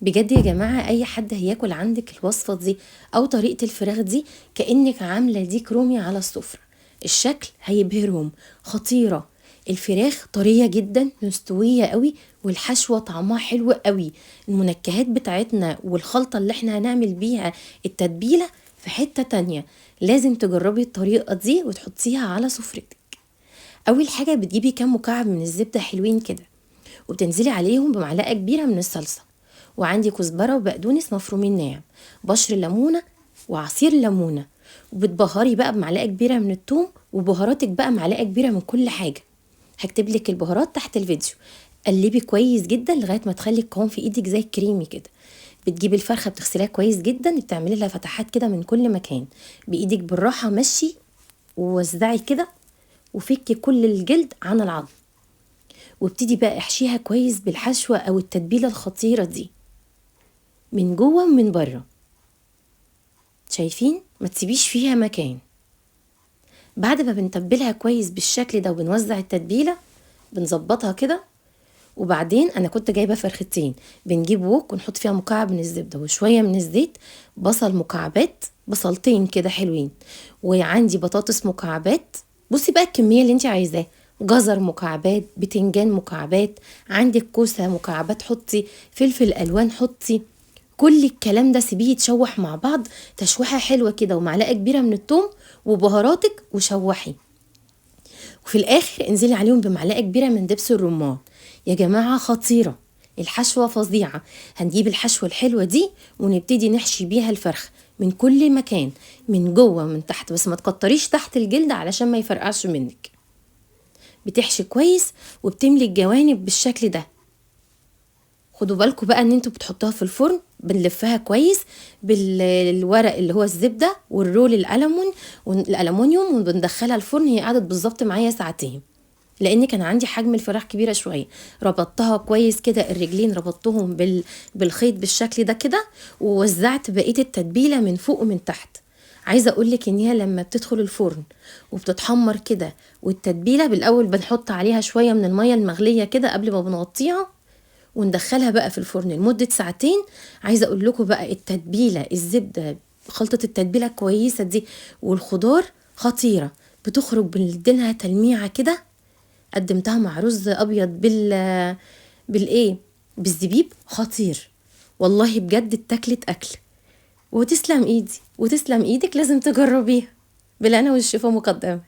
بجد يا جماعة أي حد هياكل عندك الوصفة دي أو طريقة الفراخ دي كأنك عاملة ديك رومي على السفرة. الشكل هيبهرهم. خطيرة. الفراخ طرية جدا مستوية قوي، والحشوة طعمها حلو قوي. المنكهات بتاعتنا والخلطة اللي احنا هنعمل بيها التتبيلة في حتة تانية. لازم تجربي الطريقة دي وتحطيها على سفرتك. أول حاجة بتجيبي كام مكعب من الزبدة حلوين كده، وبتنزلي عليهم بمعلقة كبيرة من الصلصة، وعندي كزبرة وبقدونس مفرومين ناعم، بشر ليمونة وعصير ليمونة، وبتبهري بقى بمعلقة كبيرة من الثوم، وبهاراتك بقى معلقة كبيرة من كل حاجة. هكتب لك البهارات تحت الفيديو. قلبي كويس جدا لغاية ما تخلي القوام في ايدك زي الكريمي كده. بتجيبي الفرخة بتغسليها كويس جدا، بتعملي لها فتحات كده من كل مكان بايدك بالراحة، مشي ووزعي كده وفكي كل الجلد عن العظم، وابتدي بقى احشيها كويس بالحشوة او التتبيلة الخطيرة دي من جوه ومن بره. شايفين؟ ما تسيبيش فيها مكان. بعد ما بنتبلها كويس بالشكل ده وبنوزع التتبيله، بنظبطها كده. وبعدين انا كنت جايبه فرختين، بنجيب ووك ونحط فيها مكعب من الزبده وشويه من الزيت، بصل مكعبات، بصلتين كده حلوين، وعندي بطاطس مكعبات. بصي بقى الكميه اللي انت عايزاه، جزر مكعبات، بتنجان مكعبات، عندك كوسه مكعبات حطي، فلفل الوان حطي. كل الكلام ده سيبيه يتشوح مع بعض تشويحه حلوه كده، ومعلقه كبيره من الثوم وبهاراتك وشوحي. وفي الاخر انزلي عليهم بمعلقه كبيره من دبس الرمان. يا جماعه خطيره. الحشوه فظيعه. هنجيب الحشوه الحلوه دي ونبتدي نحشي بيها الفرخ من كل مكان، من جوه ومن تحت، بس ما تكتريش تحت الجلد علشان ما يفرقعش منك. بتحشي كويس وبتملي الجوانب بالشكل ده. خدوا بالكم بقى ان انتوا بتحطوها في الفرن، بنلفها كويس بالورق اللي هو الزبده والرول الالومنيوم، وبندخلها الفرن. هي قعدت بالظبط معايا ساعتين، لان كان عندي حجم الفراخ كبيره شويه. ربطتها كويس كده، الرجلين ربطتهم بالخيط بالشكل ده كده، ووزعت بقيه التتبيله من فوق ومن تحت. عايزه اقولك ان هي لما بتدخل الفرن وبتتحمر كده، والتتبيله بالاول بنحط عليها شويه من الميه المغليه كده قبل ما بنغطيها، وندخلها بقى في الفرن لمدة ساعتين. عايزة اقول لكم بقى التتبيلة، الزبدة، خلطة التتبيلة كويسة دي والخضار خطيرة، بتخرج بنديلها تلميعة كده. قدمتها مع رز ابيض بالايه، بالزبيب، خطير. والله بجد اتاكلت اكل. وتسلم ايدي وتسلم ايدك، لازم تجربيها. بالهنا والشفا مقدما.